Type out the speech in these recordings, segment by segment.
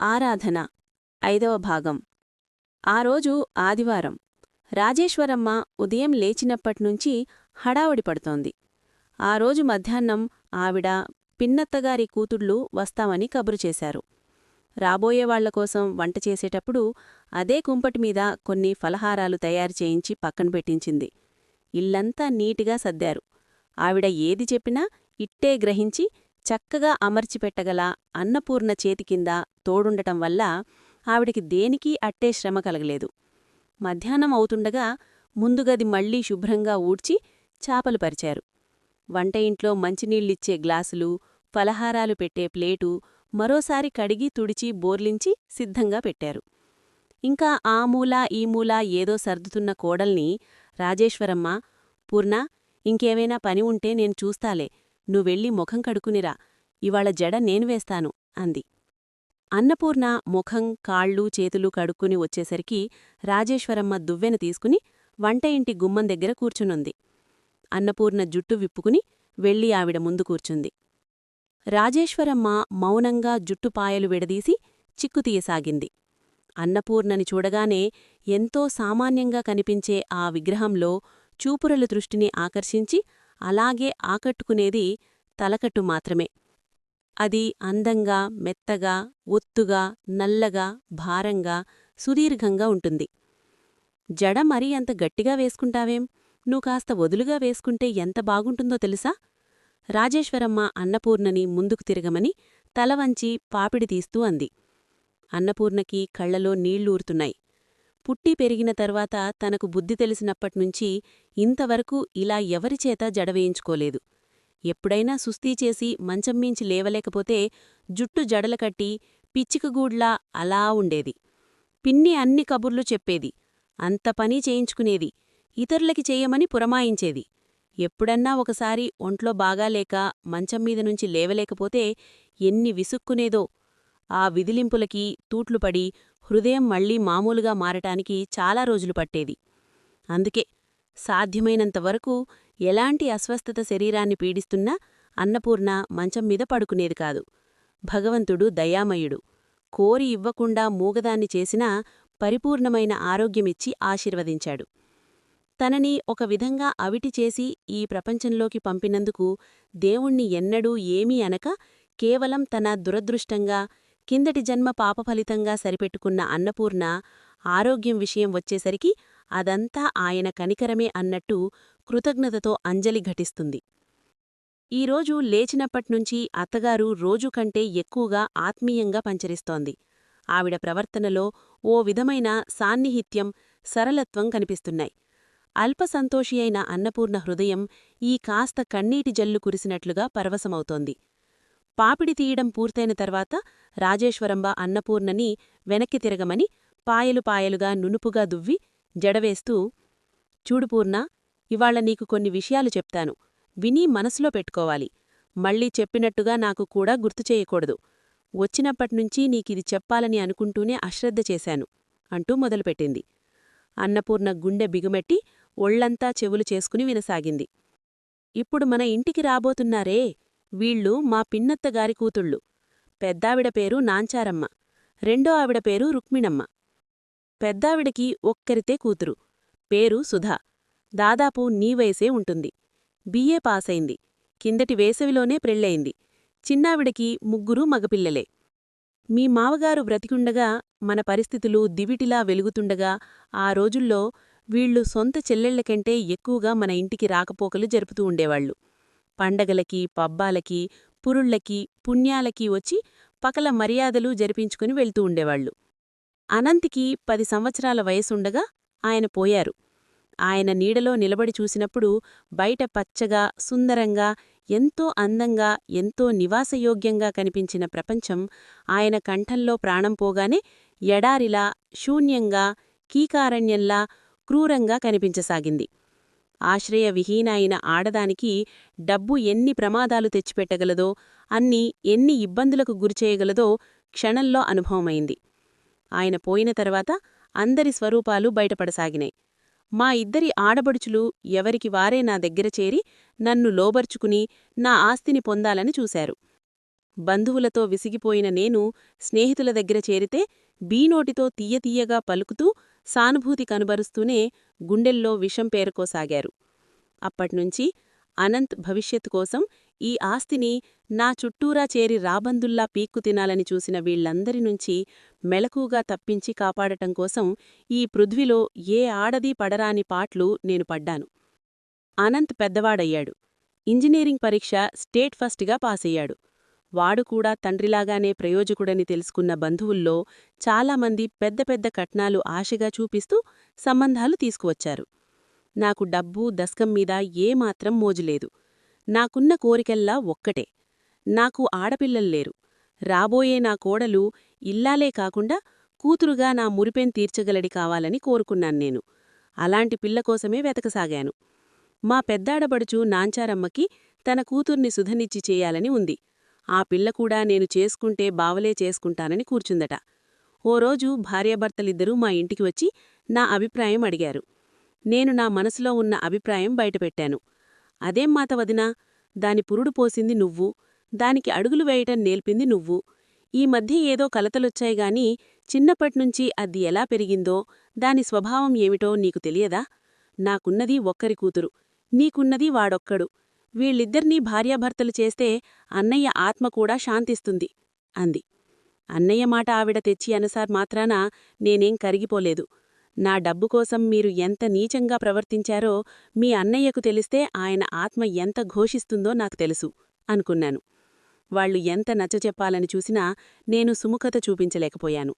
ఆరాధన 5వ భాగం. ఆ రోజు ఆదివారం. రాజేశ్వరమ్మ ఉదయం లేచినప్పట్నుంచి హడావుడి పడుతోంది. ఆ రోజు మధ్యాహ్నం ఆవిడ, పిన్నత్తగారి కూతుళ్ళు వస్తామని కబురు చేశారు. రాబోయేవాళ్లకోసం వంట చేసేటప్పుడు అదే కుంపటిమీద కొన్ని ఫలహారాలు తయారు చేయించి పక్కన పెట్టించింది. ఇల్లంతా నీటిగా సర్దారు. ఆవిడ ఏది చెప్పినా ఇట్టే గ్రహించి చక్కగా అమర్చిపెట్టగల అన్నపూర్ణ చేతికింద తోడుండటం వల్ల ఆవిడికి దేనికీ అట్టే శ్రమ కలగలేదు. మధ్యాహ్నం అవుతుండగా ముందుగది మళ్లీ శుభ్రంగా ఊడ్చి చాపలు పరిచారు. వంట ఇంట్లో మంచినీళ్ళిచ్చే గ్లాసులు, ఫలహారాలు పెట్టే ప్లేటు మరోసారి కడిగి తుడిచి బోర్లించి సిద్ధంగా పెట్టారు. ఇంకా ఆ మూల ఈ మూల ఏదో సర్దుతున్న కోడల్ని రాజేశ్వరమ్మ, పూర్ణ, ఇంకేమైనా పని ఉంటే నేను చూస్తాలే, నువ్వెళ్ళి ముఖం కడుకునిరా, ఇవాళ జడ నేను వేస్తాను అంది. అన్నపూర్ణ ముఖం, కాళ్ళూ చేతులు కడుక్కుని వచ్చేసరికి రాజేశ్వరమ్మ దువ్వెన తీసుకుని వంట ఇంటి గుమ్మం దగ్గర కూర్చునుంది. అన్నపూర్ణ జుట్టు విప్పుకుని వెళ్ళి ఆవిడ ముందు కూర్చుంది. రాజేశ్వరమ్మ మౌనంగా జుట్టుపాయలు విడదీసి చిక్కుతీయసాగింది. అన్నపూర్ణని చూడగానే ఎంతో సామాన్యంగా కనిపించే ఆ విగ్రహంలో చూపురల దృష్టిని ఆకర్షించి అలాగే ఆకట్టుకునేది తలకట్టు మాత్రమే. అది అందంగా, మెత్తగా, ఒత్తుగా, నల్లగా, భారంగా, సుదీర్ఘంగా ఉంటుంది. జడ మరీ అంత గట్టిగా వేసుకుంటావేం? కాస్త వదులుగా వేసుకుంటే ఎంత బాగుంటుందో తెలుసా? రాజేశ్వరమ్మ అన్నపూర్ణని ముందుకు తిరగమని తలవంచి పాపిడి తీస్తూ అంది. అన్నపూర్ణకి కళ్లలో నీళ్లూరుతున్నాయి. పుట్టి పెరిగిన తర్వాత తనకు బుద్ధి తెలిసినప్పట్నుంచి ఇంతవరకు ఇలా ఎవరిచేత జడవేయించుకోలేదు. ఎప్పుడైనా సుస్తీచేసి మంచమ్మీంచి లేవలేకపోతే జుట్టు జడలకట్టి పిచ్చికగూడ్లా అలా ఉండేది. పిన్ని అన్ని కబుర్లు చెప్పేది, అంత పని చేయించుకునేది, ఇతరులకి చెయ్యమని పురమాయించేది. ఎప్పుడన్నా ఒకసారి ఒంట్లో బాగాలేక మంచమ్మీదనుంచి లేవలేకపోతే ఎన్ని విసుక్కునేదో. ఆ విదిలింపులకి తూట్లుపడి హృదయం మళ్లీ మామూలుగా మారటానికి చాలా రోజులు పట్టేది. అందుకే సాధ్యమైనంతవరకు ఎలాంటి అస్వస్థత శరీరాన్ని పీడిస్తున్నా అన్నపూర్ణ మంచంమీద పడుకునేది కాదు. భగవంతుడు దయామయుడు. కోరి ఇవ్వకుండా మూగదాన్ని చేసినా పరిపూర్ణమైన ఆరోగ్యమిచ్చి ఆశీర్వదించాడు. తనని ఒక విధంగా అవిటిచేసి ఈ ప్రపంచంలోకి పంపినందుకు దేవుణ్ణి ఎన్నడూ ఏమీ అనక కేవలం తన దురదృష్టంగా, కిందటి జన్మ పాపఫలితంగా సరిపెట్టుకున్న అన్నపూర్ణ ఆరోగ్యం విషయం వచ్చేసరికి అదంతా ఆయన కనికరమే అన్నట్టు కృతజ్ఞతతో అంజలి ఘటిస్తుంది. ఈరోజు లేచినప్పట్నుంచి అత్తగారు రోజు కంటే ఎక్కువగా ఆత్మీయంగా పంచరిస్తోంది. ఆవిడ ప్రవర్తనలో ఓ విధమైన సాన్నిహిత్యం, సరళత్వం కనిపిస్తున్నాయి. అల్పసంతోషి అయిన అన్నపూర్ణ హృదయం ఈ కాస్త కన్నీటి జల్లు కురిసినట్లుగా పరవశమవుతోంది. పాపిడి తీయడం పూర్తయిన తర్వాత రాజేశ్వరంబ అన్నపూర్ణని వెనక్కి తిరగమని పాయలు పాయలుగా నునుపుగా దువ్వి జడవేస్తూ, చూడు పూర్ణ, ఇవాళ నీకు కొన్ని విషయాలు చెప్తాను, విని మనసులో పెట్టుకోవాలి. మళ్ళీ చెప్పినట్టుగా నాకు కూడా గుర్తుచేయకూడదు. వచ్చినప్పట్నుంచి నీకిది చెప్పాలని అనుకుంటూనే అశ్రద్ధ చేశాను అంటూ మొదలుపెట్టింది. అన్నపూర్ణ గుండె బిగుమెట్టి ఒళ్లంతా చెవులు చేసుకుని వినసాగింది. ఇప్పుడు మన ఇంటికి రాబోతున్నారే, వీళ్ళు మా పిన్నత్తగారి కూతుళ్ళు. పెద్దావిడ పేరు నాంచారమ్మ, రెండో ఆవిడ పేరు రుక్మిణమ్మ. పెద్దావిడకి ఒక్కరితే కూతురు, పేరు సుధా. దాదాపు నీ వయసే ఉంటుంది. బిఏ పాసైంది. కిందటి వేసవిలోనే పెళ్ళయింది. చిన్నావిడకి ముగ్గురూ మగపిల్లలే. మీ మావగారు బ్రతికుండగా మన పరిస్థితులు దివిటిలా వెలుగుతుండగా ఆ రోజుల్లో వీళ్ళు సొంత చెల్లెళ్లకంటే ఎక్కువగా మన ఇంటికి రాకపోకలు జరుపుతూ ఉండేవాళ్లు. పండగలకి, పబ్బాలకి, పురుళ్లకి, పుణ్యాలకి వచ్చి పకల మర్యాదలు జరిపించుకుని వెళ్తూ ఉండేవాళ్లు. అనంతికి 10 సంవత్సరాల వయసుండగా ఆయన పోయారు. ఆయన నీడలో నిలబడి చూసినప్పుడు బయట పచ్చగా, సుందరంగా, ఎంతో అందంగా, ఎంతో నివాసయోగ్యంగా కనిపించిన ప్రపంచం ఆయన కంఠంలో ప్రాణం పోగానే ఎడారిలా, శూన్యంగా, కీకారణ్యంలా, క్రూరంగా కనిపించసాగింది. ఆశ్రయవిహీనాయిన ఆడదానికి డబ్బు ఎన్ని ప్రమాదాలు తెచ్చిపెట్టగలదో, ఎన్ని ఇబ్బందులకు గురిచేయగలదో క్షణంలో అనుభవమైంది. ఆయన పోయిన తర్వాత అందరి స్వరూపాలు బయటపడసాగినాయి. మా ఇద్దరి ఆడబడుచులు ఎవరికి వారే నా దగ్గర చేరి నన్ను లోబర్చుకుని నా ఆస్తిని పొందాలని చూశారు. బంధువులతో విసిగిపోయిన నేను స్నేహితుల దగ్గర చేరితే బీనోటితో తీయతీయగా పలుకుతూ సానుభూతి కనుబరుస్తూనే గుండెల్లో విషం పేరుకోసాగారు. అప్పట్నుంచి అనంత్ భవిష్యత్తు కోసం ఈ ఆస్తిని నా చుట్టూరా చేరి రాబందుల్లా పీక్కు తినాలని చూసిన వీళ్లందరినుంచి మెలకుగా తప్పించి కాపాడటం కోసం ఈ పృథ్విలో ఏ ఆడదీ పడరాని పాట్లు నేను పడ్డాను. అనంత్ పెద్దవాడయ్యాడు. ఇంజనీరింగ్ పరీక్ష స్టేట్ ఫస్ట్గా పాసయ్యాడు. వాడు కూడా తండ్రిలాగానే ప్రయోజకుడని తెలుసుకున్న బంధువుల్లో చాలామంది పెద్ద పెద్ద కట్నాలు ఆశగా చూపిస్తూ సంబంధాలు తీసుకువచ్చారు. నాకు డబ్బు దస్కం మీద ఏమాత్రం మోజులేదు. నాకున్న కోరికెల్లా ఒక్కటే, నాకు ఆడపిల్లల్లేరు. రాబోయే నా కోడలు ఇల్లాలే కాకుండా కూతురుగా నా మురిపెం తీర్చగలడి కావాలని కోరుకున్నాన్నేను. అలాంటి పిల్లకోసమే వెతకసాగాను. మా పెద్దాడబడుచు నాంచారమ్మకి తన కూతుర్ని సుధనిచ్చి చేయాలని ఉంది. ఆ పిల్లకూడా నేను చేసుకుంటే బావలే చేసుకుంటానని కూర్చుందట. ఓ రోజు భార్యాభర్తలిద్దరూ మా ఇంటికి వచ్చి నా అభిప్రాయం అడిగారు. నేను నా మనసులో ఉన్న అభిప్రాయం బయటపెట్టాను. అదేం మాట వదినా, దాని పురుడు పోసింది నువ్వు, దానికి అడుగులు వేయటం నేర్పింది నువ్వు. ఈ మధ్య ఏదో కలతలొచ్చాయిగాని చిన్నప్పట్నుంచి అది ఎలా పెరిగిందో, దాని స్వభావం ఏమిటో నీకు తెలియదా? నాకున్నది ఒక్కరి కూతురు, నీకున్నది వాడొక్కడు. వీళ్ళిద్దర్నీ భార్యాభర్తలు చేస్తే అన్నయ్య ఆత్మకూడా శాంతిస్తుంది అంది. అన్నయ్య మాట ఆవిడ తెచ్చి అనసార్ మాత్రాన నేనేం కరిగిపోలేదు. నా డబ్బుకోసం మీరు ఎంత నీచంగా ప్రవర్తించారో మీ అన్నయ్యకు తెలిస్తే ఆయన ఆత్మ ఎంత ఘోషిస్తుందో నాకు తెలుసు అనుకున్నాను. వాళ్లు ఎంత నచ్చచెప్పాలని చూసినా నేను సుముఖత చూపించలేకపోయాను.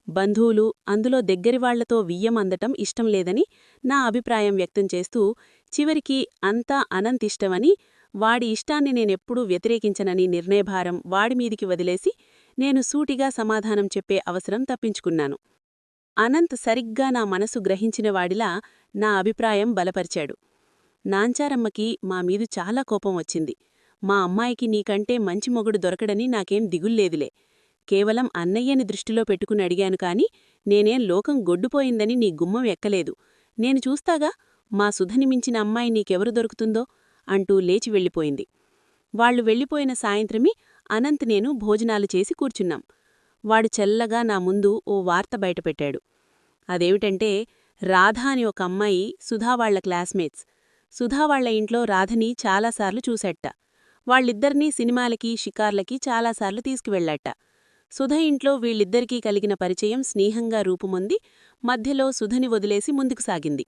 బంధువులు, అందులో దగ్గరివాళ్లతో వియ్యం అందటం ఇష్టం లేదని నా అభిప్రాయం వ్యక్తం చేస్తూ చివరికి అంతా అనంతిష్టమని, వాడి ఇష్టాన్ని నేనెప్పుడూ వ్యతిరేకించనని నిర్ణయభారం వాడిమీదికి వదిలేసి నేను సూటిగా సమాధానం చెప్పే అవసరం తప్పించుకున్నాను. అనంత్ సరిగ్గా నా మనసు గ్రహించినవాడిలా నా అభిప్రాయం బలపరిచాడు. నాంచారమ్మకి మామీదు చాలా కోపం వచ్చింది. మా అమ్మాయికి నీకంటే మంచి మొగుడు దొరకడని నాకేం దిగుల్లేదులే. కేవలం అన్నయ్యని దృష్టిలో పెట్టుకుని అడిగాను కాని నేనేం లోకం గొడ్డుపోయిందని నీ గుమ్మం ఎక్కలేదు. నేను చూస్తాగా మా సుధని మించిన అమ్మాయి నీకెవరు దొరుకుతుందో అంటూ లేచి వెళ్ళిపోయింది. వాళ్లు వెళ్ళిపోయిన సాయంత్రమి అనంత్ నేను భోజనాలు చేసి కూర్చున్నాం. వాడు చల్లగా నా ముందు ఓ వార్త బయటపెట్టాడు. అదేమిటంటే, రాధ అని ఒక అమ్మాయి సుధావాళ్ల క్లాస్మేట్స్. సుధావాళ్ల ఇంట్లో రాధని చాలాసార్లు చూశాట. వాళ్ళిద్దరినీ సినిమాలకి, షికార్లకి చాలాసార్లు తీసుకువెళ్లాట. సుధ ఇంట్లో వీళ్ళిద్దరికీ కలిగిన పరిచయం స్నేహంగా రూపుమొంది మధ్యలో సుధని వదిలేసి ముందుకు సాగింది.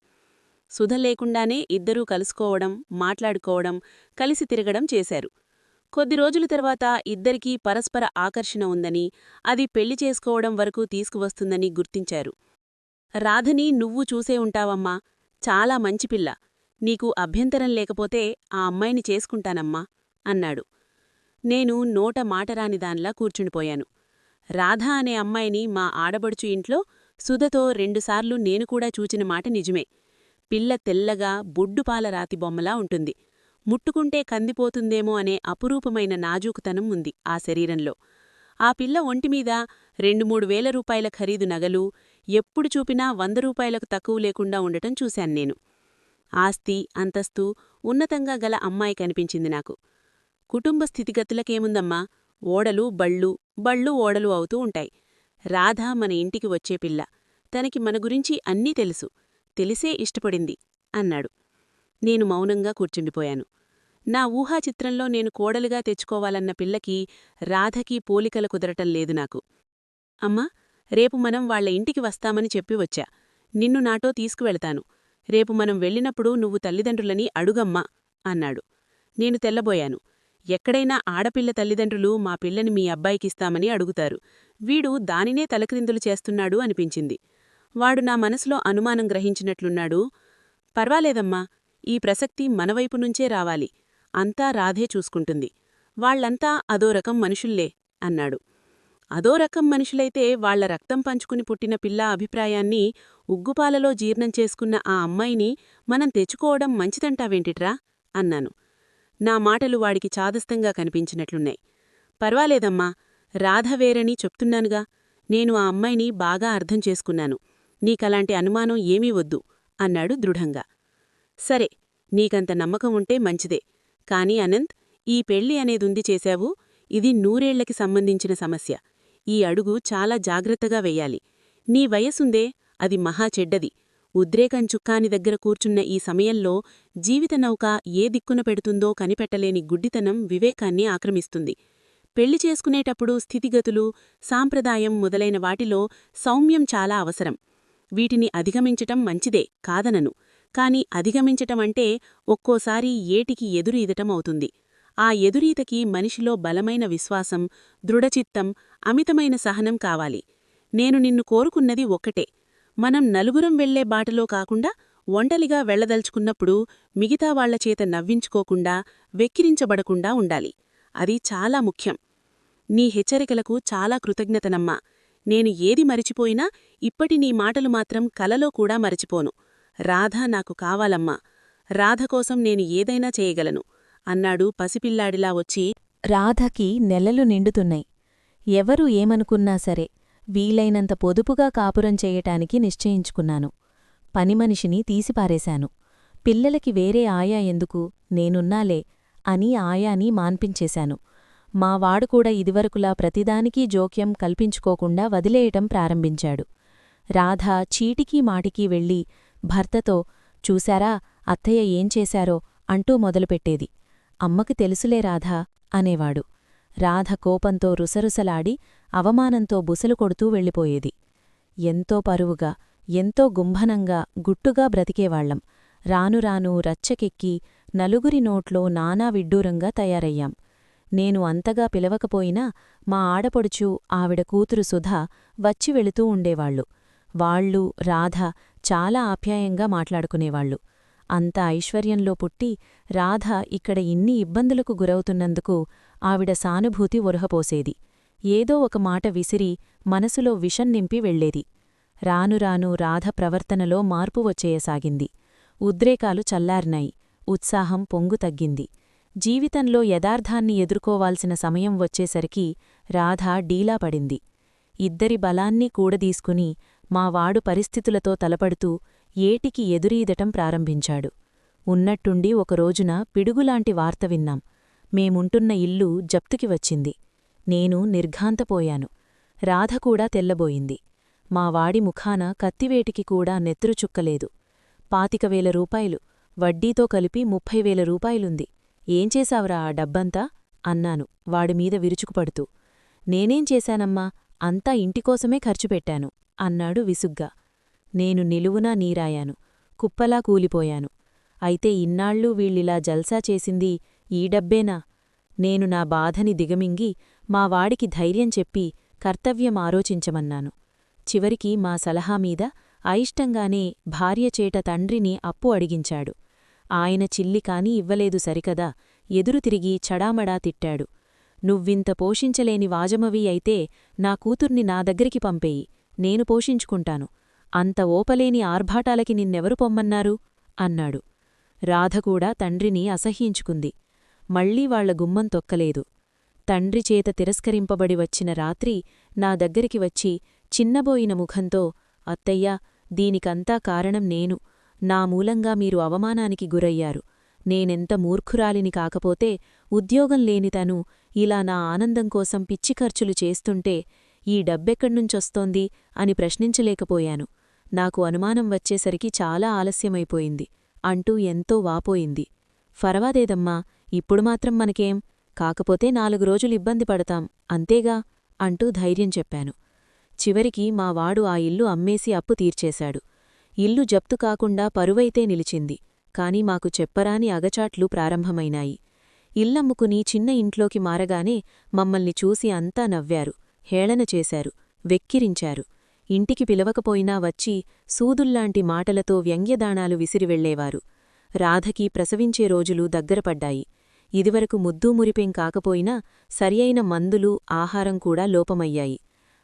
సుధ లేకుండానే ఇద్దరూ కలుసుకోవడం, మాట్లాడుకోవడం, కలిసి తిరగడం చేశారు. కొద్ది రోజుల తర్వాత ఇద్దరికీ పరస్పర ఆకర్షణ ఉందని, అది పెళ్లి చేసుకోవడం వరకు తీసుకువస్తుందని గుర్తించారు. రాధని నువ్వు చూసే ఉంటావమ్మా, చాలా మంచిపిల్ల. నీకు అభ్యంతరం లేకపోతే ఆ అమ్మాయిని చేసుకుంటానమ్మా అన్నాడు. నేను నోట మాటరానిదాన్లా కూర్చుండిపోయాను. రాధ అనే అమ్మాయిని మా ఆడబడుచు ఇంట్లో సుధతో 2 సార్లు నేను కూడా చూచిన మాట నిజమే. పిల్ల తెల్లగా బొడ్డుపాల రాతి బొమ్మలా ఉంటుంది. ముట్టుకుంటే కందిపోతుందేమో అనే అపురూపమైన నాజూకుతనం ఉంది ఆ శరీరంలో. ఆ పిల్ల ఒంటిమీద 2-3 వేల రూపాయల ఖరీదు నగలు, ఎప్పుడు చూపినా 100 రూపాయలకు తక్కువ లేకుండా ఉండటం చూశాన్నేను. ఆస్తి, అంతస్తు ఉన్నతంగా గల అమ్మాయి కనిపించింది నాకు. కుటుంబ స్థితిగతులకేముందమ్మా, ఓడలు బళ్ళు, బళ్ళు ఓడలు అవుతూ ఉంటాయి. రాధ మన ఇంటికి వచ్చే పిల్ల. తనకి మన గురించి అన్నీ తెలుసు. తెలిసే ఇష్టపడింది అన్నాడు. నేను మౌనంగా కూర్చుండిపోయాను. నా ఊహాచిత్రంలో నేను కోడలుగా తెచ్చుకోవాలన్న పిల్లకి, రాధకి పోలికల కుదరటం లేదు నాకు. అమ్మా, రేపు మనం వాళ్ల ఇంటికి వస్తామని చెప్పి వచ్చా. నిన్ను నాటో తీసుకువెళతాను. రేపు మనం వెళ్ళినప్పుడు నువ్వు తల్లిదండ్రులని అడుగమ్మా అన్నాడు. నేను తెల్లబోయాను. ఎక్కడైనా ఆడపిల్ల తల్లిదండ్రులు మా పిల్లని మీ అబ్బాయికిస్తామని అడుగుతారు. వీడు దానినే తలక్రిందులు చేస్తున్నాడు అనిపించింది. వాడు నా మనసులో అనుమానం గ్రహించినట్లున్నాడు. పర్వాలేదమ్మా, ఈ ప్రసక్తి మనవైపునుంచే రావాలి. అంతా రాధే చూసుకుంటుంది. వాళ్లంతా అదోరకం మనుషుల్లే అన్నాడు. అదోరకం మనుషులైతే వాళ్ల రక్తం పంచుకుని పుట్టిన పిల్ల అభిప్రాయాన్ని ఉగ్గుపాలలో జీర్ణం చేసుకున్న ఆ అమ్మాయిని మనం తెచ్చుకోవడం మంచిదంటావేంటిట్రా అన్నాను. నా మాటలు వాడికి చాదస్తంగా కనిపించినట్లున్నాయి. పర్వాలేదమ్మా, రాధ వేరని చెప్తున్నానుగా. నేను ఆ అమ్మాయిని బాగా అర్థం చేసుకున్నాను. నీకలాంటి అనుమానం ఏమీ వద్దు అన్నాడు దృఢంగా. సరే, నీకంత నమ్మకం ఉంటే మంచిదే. కాని అనంత్, ఈ పెళ్లి అనేదుంది చేశావు, ఇది నూరేళ్లకి సంబంధించిన సమస్య. ఈ అడుగు చాలా జాగ్రత్తగా వెయ్యాలి. నీ వయసుందే, అది మహా చెడ్డది. ఉద్రేకం చుక్కాని దగ్గర కూర్చున్న ఈ సమయంలో జీవితనౌక ఏ దిక్కున పెడుతుందో కనిపెట్టలేని గుడ్డితనం వివేకాన్ని ఆక్రమిస్తుంది. పెళ్లి చేసుకునేటప్పుడు స్థితిగతులు, సాంప్రదాయం మొదలైన వాటిలో సౌమ్యం చాలా అవసరం. వీటిని అధిగమించటం మంచిదే, కాదనను. కాని అధిగమించటమంటే ఒక్కోసారి ఏటికి ఎదురు ఈదటం అవుతుంది. ఆ ఎదురీతకి మనిషిలో బలమైన విశ్వాసం, దృఢచిత్తం, అమితమైన సహనం కావాలి. నేను నిన్ను కోరుకున్నది ఒక్కటే. మనం నలుగురం వెళ్లే బాటలో కాకుండా ఒంటలిగా వెళ్లదలుచుకున్నప్పుడు మిగతా వాళ్లచేత నవ్వించుకోకుండా, వెక్కిరించబడకుండా ఉండాలి. అది చాలా ముఖ్యం. నీ హెచ్చరికలకు చాలా కృతజ్ఞతనమ్మా. నేను ఏది మరిచిపోయినా ఇప్పటి నీ మాటలు మాత్రం కలలో కూడా మరచిపోను. రాధ నాకు కావాలమ్మా. రాధ కోసం నేను ఏదైనా చేయగలను అన్నాడు పసిపిల్లాడిలా వచ్చి. రాధకి నెలలు నిండుతున్నాయి. ఎవరు ఏమనుకున్నా సరే వీలైనంత పొదుపుగా కాపురం చేయటానికి నిశ్చయించుకున్నాను. పనిమనిషిని తీసిపారేశాను. పిల్లలకి వేరే ఆయా ఎందుకు, నేనున్నాలే అని ఆయాని మాన్పించేశాను. మా వాడుకూడా ఇదివరకులా ప్రతిదానికీ జోక్యం కల్పించుకోకుండా వదిలేయటం ప్రారంభించాడు. రాధ చీటికీ మాటికీ వెళ్ళి భర్తతో చూశారా అత్తయ్య ఏం చేశారో అంటూ మొదలుపెట్టేది. అమ్మకి తెలుసులే రాధా అనేవాడు. రాధ కోపంతో రుసరుసలాడి అవమానంతో బుసలు కొడుతూ వెళ్ళిపోయేది. ఎంతో పరువుగా, ఎంతో గుంభనంగా, గుట్టుగా బ్రతికేవాళ్లం. రానురాను రచ్చకెక్కి నలుగురి నోట్లో నానా విడ్డూరంగా తయారయ్యాం. నేను అంతగా పిలవకపోయినా మా ఆడపడుచు, ఆవిడ కూతురు సుధా వచ్చి వెళుతూ ఉండేవాళ్లు. వాళ్లు, రాధ చాలా ఆప్యాయంగా మాట్లాడుకునేవాళ్లు. అంత ఐశ్వర్యంలో పుట్టి రాధ ఇక్కడ ఇన్ని ఇబ్బందులకు గురవుతున్నందుకు ఆవిడ సానుభూతి ఒరహపోసేది. ఏదో ఒక మాట విసిరి మనసులో విషం నింపి వెళ్లేది. రానురాను రాధ ప్రవర్తనలో మార్పు వచ్చేయసాగింది. ఉద్రేకాలు చల్లారినాయి. ఉత్సాహం పొంగు తగ్గింది. జీవితంలో యథార్థాన్ని ఎదుర్కోవాల్సిన సమయం వచ్చేసరికి రాధ డీలాపడింది. ఇద్దరి బలాన్ని కూడదీసుకుని మావాడు పరిస్థితులతో తలపడుతూ ఏటికి ఎదురీదటం ప్రారంభించాడు. ఉన్నట్టుండి ఒకరోజున పిడుగులాంటి వార్త విన్నాం. మేముంటున్న ఇల్లు జప్తుకి వచ్చింది. నేను నిర్ఘాంతపోయాను. రాధ కూడా తెల్లబోయింది. మావాడి ముఖాన కత్తివేటికి కూడా నెత్తురుచుక్కలేదు. 25,000 రూపాయలు, వడ్డీతో కలిపి 30,000 రూపాయలుంది. ఏం చేశావురా ఆ డబ్బంతా అన్నాను వాడిమీద విరుచుకుపడుతూ. నేనేం చేశానమ్మా, అంతా ఇంటికోసమే ఖర్చుపెట్టాను అన్నాడు విసుగ్గా. నేను నిలువునా నీరాయాను. కుప్పలా కూలిపోయాను. అయితే ఇన్నాళ్ళూ వీళ్ళిలా జల్సా చేసింది ఈ డబ్బేనా? నేను నా బాధని దిగమింగి మా వాడికి ధైర్యం చెప్పి కర్తవ్యం ఆలోచించమన్నాను. చివరికి మా సలహామీద అయిష్టంగానే భార్యచేట తండ్రిని అప్పు అడిగించాడు. ఆయన చిల్లికాని ఇవ్వలేదు సరికదా, ఎదురు తిరిగి చడామడా తిట్టాడు. నువ్వింత పోషించలేని వాజమవి అయితే నా కూతుర్ని నా దగ్గరికి పంపేయి, నేను పోషించుకుంటాను. అంత ఓపలేని ఆర్భాటాలకి నిన్నెవరు పొమ్మన్నారు అన్నాడు. రాధకూడా తండ్రిని అసహ్యించుకుంది. మళ్లీ వాళ్ల గుమ్మం తొక్కలేదు. తండ్రిచేత తిరస్కరింపబడి వచ్చిన రాత్రి నా దగ్గరికి వచ్చి చిన్నబోయిన ముఖంతో, అత్తయ్యా, దీనికంతా కారణం నేను. నా మూలంగా మీరు అవమానానికి గురయ్యారు. నేనెంత మూర్ఖురాలిని కాకపోతే ఉద్యోగం లేనితను ఇలా నా ఆనందం కోసం పిచ్చి ఖర్చులు చేస్తుంటే ఈ డబ్బెక్కడ్నుంచొస్తోంది అని ప్రశ్నించలేకపోయాను. నాకు అనుమానం వచ్చేసరికి చాలా ఆలస్యమైపోయింది అంటూ ఎంతో వాపోయింది. ఫరవాదేదమ్మా, ఇప్పుడు మాత్రం మనకేం, కాకపోతే 4 రోజులు ఇబ్బంది పడతాం అంతేగా అంటూ ధైర్యం చెప్పాను. చివరికి మా వాడు ఆ ఇల్లు అమ్మేసి అప్పు తీర్చేశాడు. ఇల్లు జప్తు కాకుండా పరువైతే నిలిచింది. కాని మాకు చెప్పరాని అగచాట్లు ప్రారంభమైనాయి. ఇల్లమ్ముకుని చిన్న ఇంట్లోకి మారగానే మమ్మల్ని చూసి అంతా నవ్వారు, హేళన చేశారు, వెక్కిరించారు. ఇంటికి పిలవకపోయినా వచ్చి సూదుల్లాంటి మాటలతో వ్యంగ్యదాణాలు విసిరివెళ్లేవారు. రాధకి ప్రసవించే రోజులు దగ్గరపడ్డాయి. ఇదివరకు ముద్దూమురిపేం కాకపోయినా సరియైన మందులు, ఆహారం కూడా లోపమయ్యాయి.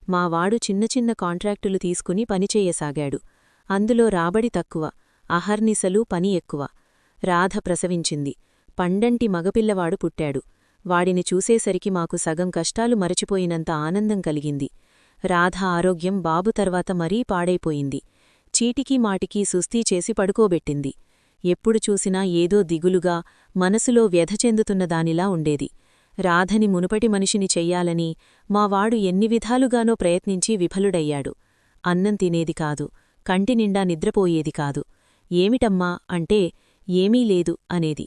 మావాడు చిన్న చిన్న కాంట్రాక్టులు తీసుకుని పనిచేయసాగాడు. అందులో రాబడి తక్కువ, అహర్నిశలు పని ఎక్కువ. రాధ ప్రసవించింది. పండంటి మగపిల్లవాడు పుట్టాడు. వాడిని చూసేసరికి మాకు సగం కష్టాలు మరచిపోయినంత ఆనందం కలిగింది. రాధ ఆరోగ్యం బాబు తర్వాత మరీ పాడైపోయింది. చీటికీ మాటికీ సుస్తీ చేసి పడుకోబెట్టింది. ఎప్పుడు చూసినా ఏదో దిగులుగా, మనసులో వ్యధ చెందుతున్నదానిలా ఉండేది. రాధని మునుపటి మనిషిని చెయ్యాలని మావాడు ఎన్ని విధాలుగానో ప్రయత్నించి విఫలుడయ్యాడు. అన్నం తినేది కాదు, కంటినిండా నిద్రపోయేది కాదు. ఏమిటమ్మా అంటే ఏమీ లేదు అనేది.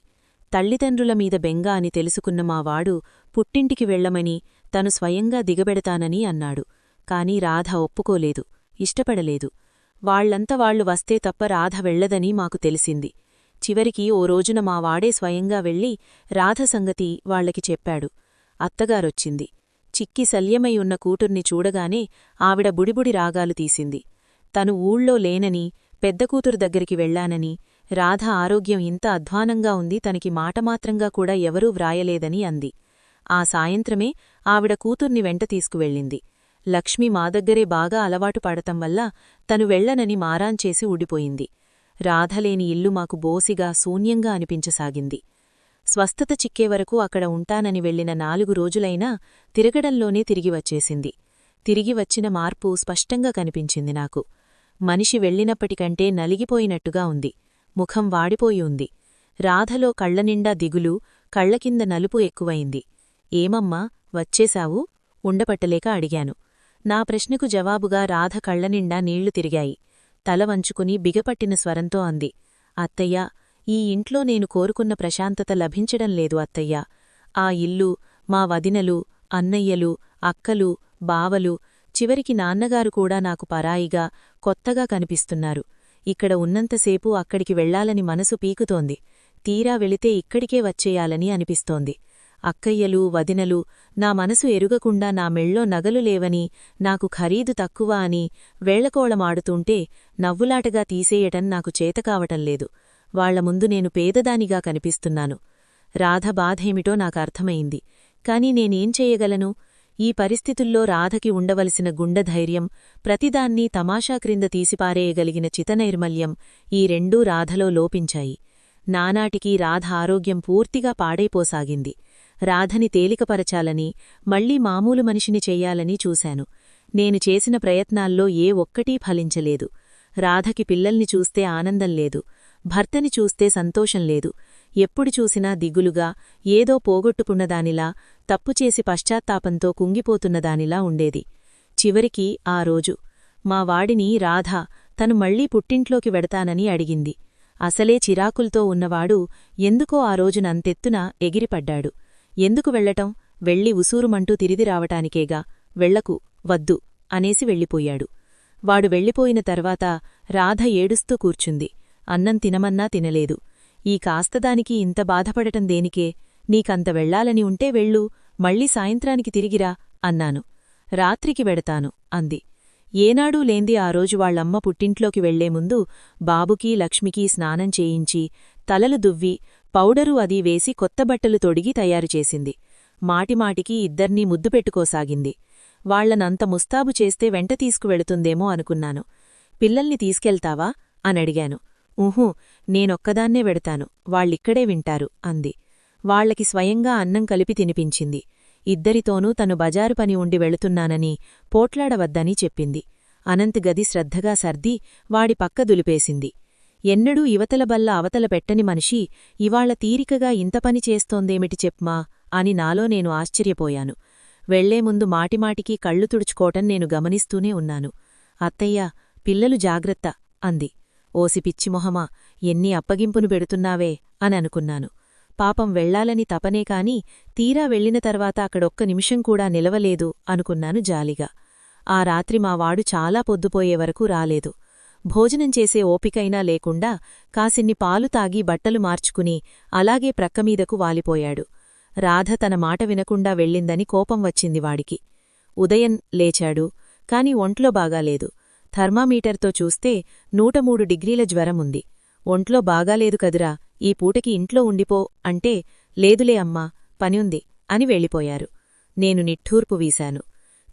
తల్లిదండ్రుల మీద బెంగ అని తెలుసుకున్న మావాడు పుట్టింటికి వెళ్లమని తను స్వయంగా దిగబెడతానని అన్నాడు. కాని రాధ ఒప్పుకోలేదు, ఇష్టపడలేదు. వాళ్లంతా వాళ్లు వస్తే తప్ప రాధ వెళ్లదని మాకు తెలిసింది. చివరికి ఓ రోజున మావాడే స్వయంగా వెళ్లి రాధ సంగతి వాళ్లకి చెప్పాడు. అత్తగారొచ్చింది. చిక్కి శల్యమై ఉన్న కూతుర్ని చూడగానే ఆవిడ బుడిబుడి రాగాలు తీసింది. తను ఊళ్ళో లేనని, పెద్ద కూతురు దగ్గరికి వెళ్లానని, రాధ ఆరోగ్యం ఇంత అధ్వానంగా ఉంది, తనకి మాటమాత్రంగా కూడా ఎవరూ వ్రాయలేదని అంది. ఆ సాయంత్రమే ఆవిడ కూతుర్ని వెంట తీసుకువెళ్ళింది. లక్ష్మి మా దగ్గరే బాగా అలవాటు పడటం వల్ల తను వెళ్లనని మారాంచేసి ఊడిపోయింది. రాధలేని ఇల్లు మాకు బోసిగా, శూన్యంగా అనిపించసాగింది. స్వస్థత చిక్కేవరకు అక్కడ ఉంటానని వెళ్లిన 4 రోజులైనా తిరగడంలోనే తిరిగి వచ్చేసింది. తిరిగి వచ్చిన మార్పు స్పష్టంగా కనిపించింది నాకు. మనిషి వెళ్లినప్పటికంటే నలిగిపోయినట్టుగా ఉంది. ముఖం వాడిపోయి ఉంది. రాధలో కళ్లనిండా దిగులు, కళ్లకింద నలుపు ఎక్కువైంది. ఏమమ్మా వచ్చేశావు? ఉండపట్టలేక అడిగాను. నా ప్రశ్నకు జవాబుగా రాధ కళ్లనిండా నీళ్లు తిరిగాయి. తల వంచుకుని బిగపట్టిన స్వరంతో అంది, అత్తయ్యా, ఈ ఇంట్లో నేను కోరుకున్న ప్రశాంతత లభించడం లేదు అత్తయ్యా. ఆ ఇల్లు, మా వదినలు, అన్నయ్యలు, అక్కలు, బావలు, చివరికి నాన్నగారు కూడా నాకు పరాయిగా, కొత్తగా కనిపిస్తున్నారు. ఇక్కడ ఉన్నంతసేపు అక్కడికి వెళ్లాలని మనసు పీకుతోంది. తీరా వెళితే ఇక్కడికే వచ్చేయాలని అనిపిస్తోంది. అక్కయ్యలు, వదినలు నా మనసు ఎరుగకుండా నా మెళ్ళో నగలు లేవని, నాకు ఖరీదు తక్కువ అని వేళ్లకోళమాడుతుంటే నవ్వులాటగా తీసేయటం నాకు చేతకావటంలేదు. వాళ్ల ముందు నేను పేదదానిగా కనిపిస్తున్నాను. రాధ బాధేమిటో నాకర్థమైంది. కాని నేనేం చెయ్యగలను? ఈ పరిస్థితుల్లో రాధకి ఉండవలసిన గుండెధైర్యం, ప్రతిదాన్నీ తమాషా క్రింద తీసిపారేయగలిగిన చితనైర్మల్యం, ఈ రెండూ రాధలో లోపించాయి. నానాటికి రాధ ఆరోగ్యం పూర్తిగా పాడైపోసాగింది. రాధని తేలికపరచాలని, మళ్లీ మామూలు మనిషిని చెయ్యాలని చూశాను. నేను చేసిన ప్రయత్నాల్లో ఏ ఒక్కటీ ఫలించలేదు. రాధకి పిల్లల్ని చూస్తే ఆనందం లేదు, భర్తని చూస్తే సంతోషం లేదు. ఎప్పుడు చూసినా దిగులుగా, ఏదో పోగొట్టుకున్నదానిలా, తప్పుచేసి పశ్చాత్తాపంతో కుంగిపోతున్నదానిలా ఉండేది. చివరికి ఆ రోజు మా వాడిని రాధ తను మళ్లీ పుట్టింట్లోకి వెడతానని అడిగింది. అసలే చిరాకుల్తో ఉన్నవాడు ఎందుకో ఆ రోజునంతెత్తున ఎగిరిపడ్డాడు. ఎందుకు వెళ్లటం? వెళ్లి ఉసూరుమంటూ తిరిగి రావటానికేగా. వెళ్లకు, వద్దు అనేసి వెళ్ళిపోయాడు. వాడు వెళ్ళిపోయిన తర్వాత రాధ ఏడుస్తూ కూర్చుంది. అన్నం తినమన్నా తినలేదు. ఈ కాస్తదానికి ఇంత బాధపడటం దేనికే? నీకంత వెళ్లాలని ఉంటే వెళ్ళు, మళ్లీ సాయంత్రానికి తిరిగిరా అన్నాను. రాత్రికి వెడతాను అంది. ఏనాడూ లేంది ఆ రోజు వాళ్లమ్మ పుట్టింట్లోకి వెళ్లే ముందు బాబుకీ లక్ష్మికీ స్నానం చేయించి, తలలు దువ్వి, పౌడరు అదీ వేసి కొత్తబట్టలు తొడిగి తయారుచేసింది. మాటిమాటికి ఇద్దర్నీ ముద్దు పెట్టుకోసాగింది. వాళ్లనంత ముస్తాబు చేస్తే వెంట తీసుకువెళుతుందేమో అనుకున్నాను. పిల్లల్ని తీసుకెళ్తావా అనడిగాను. ఊహూ, నేనొక్కదాన్నే వెడతాను, వాళ్ళిక్కడే వింటారు అంది. వాళ్లకి స్వయంగా అన్నం కలిపి తినిపించింది. ఇద్దరితోనూ తను బజారు పని ఉండి వెళుతున్నానని, పోట్లాడవద్దని చెప్పింది. అనంత్ గది శ్రద్ధగా సర్ది వాడి పక్క దులిపేసింది. ఎన్నడూ ఇవతల బల్ల అవతల పెట్టని మనిషి ఇవాళ తీరికగా ఇంత పని చేస్తోందేమిటి చెప్మా అని నాలో నేను ఆశ్చర్యపోయాను. వెళ్లేముందు మాటిమాటికి కళ్ళు తుడుచుకోవటం నేను గమనిస్తూనే ఉన్నాను. అత్తయ్యా, పిల్లలు జాగ్రత్త అంది. ఓసి పిచ్చిమొహమా, ఎన్ని అప్పగింపును పెడుతున్నావే అని అనుకున్నాను. పాపం వెళ్లాలని తపనే కాని తీరా వెళ్లిన తర్వాత అక్కడొక్క నిమిషం కూడా నిలవలేదు అనుకున్నాను జాలిగా. ఆ రాత్రి మావాడు చాలా పొద్దుపోయే వరకు రాలేదు. భోజనం చేసే ఓపికైనా లేకుండా కాసిన్ని పాలు తాగి బట్టలు మార్చుకుని అలాగే ప్రక్కమీదకు వాలిపోయాడు. రాధ తన మాట వినకుండా వెళ్ళిందని కోపం వచ్చింది వాడికి. ఉదయం లేచాడు, కాని ఒంట్లో బాగాలేదు. థర్మామీటర్తో చూస్తే 103 డిగ్రీల జ్వరముంది. ఒంట్లో బాగాలేదు కదురా, ఈ పూటకి ఇంట్లో ఉండిపో అంటే, లేదులే అమ్మా, పనిఉంది అని వెళ్ళిపోయారు. నేను నిట్టూర్పు వీశాను.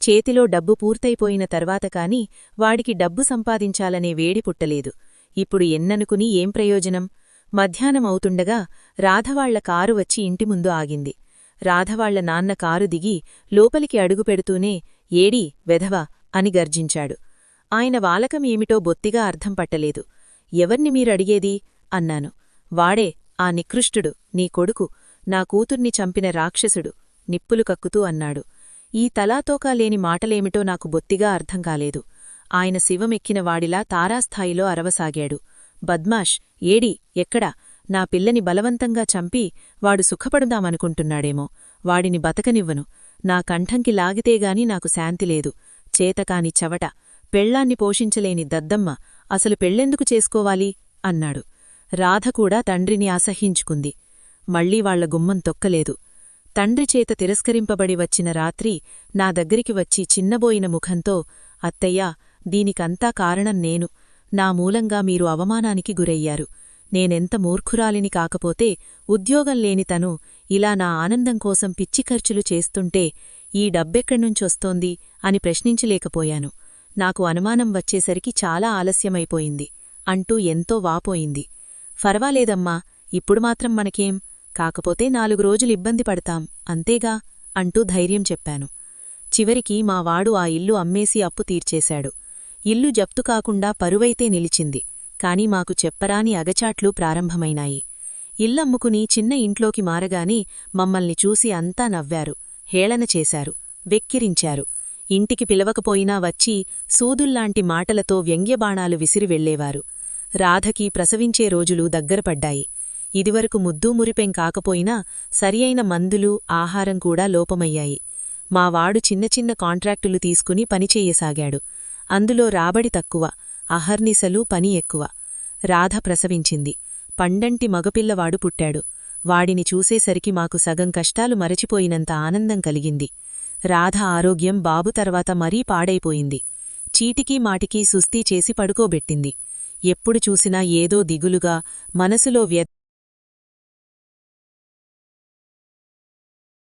చేతిలో డబ్బు పూర్తయిపోయిన తర్వాత కాని వాడికి డబ్బు సంపాదించాలనే వేడి పుట్టలేదు. ఇప్పుడు ఎన్ననుకుని ఏం ప్రయోజనం? మధ్యాహ్నమవుతుండగా రాధవాళ్ల కారు వచ్చి ఇంటి ముందు ఆగింది. రాధవాళ్ల నాన్న కారు దిగి లోపలికి అడుగుపెడుతూనే, ఏడీ వెధవా అని గర్జించాడు. ఆయన వాలకం ఏమిటో బొత్తిగా అర్థం పట్టలేదు. ఎవర్ని మీరడిగేది అన్నాను. వాడే, ఆ నికృష్టుడు, నీ కొడుకు, నా కూతుర్ని చంపిన రాక్షసుడు, నిప్పులు కక్కుతూ అన్నాడు. ఈ తలాతోకా లేని మాటలేమిటో నాకు బొత్తిగా అర్థం కాలేదు. ఆయన శివమెక్కిన వాడిలా తారాస్థాయిలో అరవసాగాడు. బద్మాష్, ఏడి, ఎక్కడా? నా పిల్లని బలవంతంగా చంపి వాడు సుఖపడుదామనుకుంటున్నాడేమో. వాడిని బతకనివ్వను. నా కంఠంకి లాగితేగాని నాకు శాంతిలేదు. చేతకాని చవట, పెళ్లాన్ని పోషించలేని దద్దమ్మ, అసలు పెళ్ళెందుకు చేసుకోవాలి అన్నాడు. రాధకూడా తండ్రిని అసహ్యించుకుంది. మళ్లీ వాళ్ల గుమ్మం తొక్కలేదు. తండ్రిచేత తిరస్కరింపబడి వచ్చిన రాత్రి నా దగ్గరికి వచ్చి చిన్నబోయిన ముఖంతో, అత్తయ్యా, దీనికంతా కారణం నేను. నా మూలంగా మీరు అవమానానికి గురయ్యారు. నేనెంత మూర్ఖురాలిని కాకపోతే ఉద్యోగం లేని తను ఇలా నా ఆనందం కోసం పిచ్చి ఖర్చులు చేస్తుంటే ఈ డబ్బెక్కడ్నుంచొస్తోంది అని ప్రశ్నించలేకపోయాను. నాకు అనుమానం వచ్చేసరికి చాలా ఆలస్యమైపోయింది అంటూ ఎంతో వాపోయింది. ఫర్వాలేదమ్మా, ఇప్పుడు మాత్రం మనకేం, కాకపోతే 4 రోజులు ఇబ్బంది పడతాం అంతేగా అంటూ ధైర్యం చెప్పాను. చివరికి మావాడు ఆ ఇల్లు అమ్మేసి అప్పు తీర్చేశాడు. ఇల్లు జప్తు కాకుండా పరువైతే నిలిచింది. కాని మాకు చెప్పరాని అగచాట్లు ప్రారంభమైనాయి. ఇల్లమ్ముకుని చిన్న ఇంట్లోకి మారగాని మమ్మల్ని చూసి అంతా నవ్వారు, హేళన చేశారు, వెక్కిరించారు. ఇంటికి పిలవకపోయినా వచ్చి సూదుల్లాంటి మాటలతో వ్యంగ్యబాణాలు విసిరి వెళ్లేవారు. రాధకి ప్రసవించే రోజులు దగ్గరపడ్డాయి. ఇదివరకు ముద్దూమురిపెం కాకపోయినా సరియైన మందులు, ఆహారం కూడా లోపమయ్యాయి. మావాడు చిన్న చిన్న కాంట్రాక్టులు తీసుకుని పనిచేయసాగాడు. అందులో రాబడి తక్కువ, అహర్నిశలు పని ఎక్కువ. రాధ ప్రసవించింది. పండంటి మగపిల్లవాడు పుట్టాడు. వాడిని చూసేసరికి మాకు సగం కష్టాలు మరచిపోయినంత ఆనందం కలిగింది. రాధ ఆరోగ్యం బాబు తర్వాత మరీ పాడైపోయింది. చీటికీ మాటికీ సుస్తీ చేసి పడుకోబెట్టింది. ఎప్పుడు చూసినా ఏదో దిగులుగా, మనసులో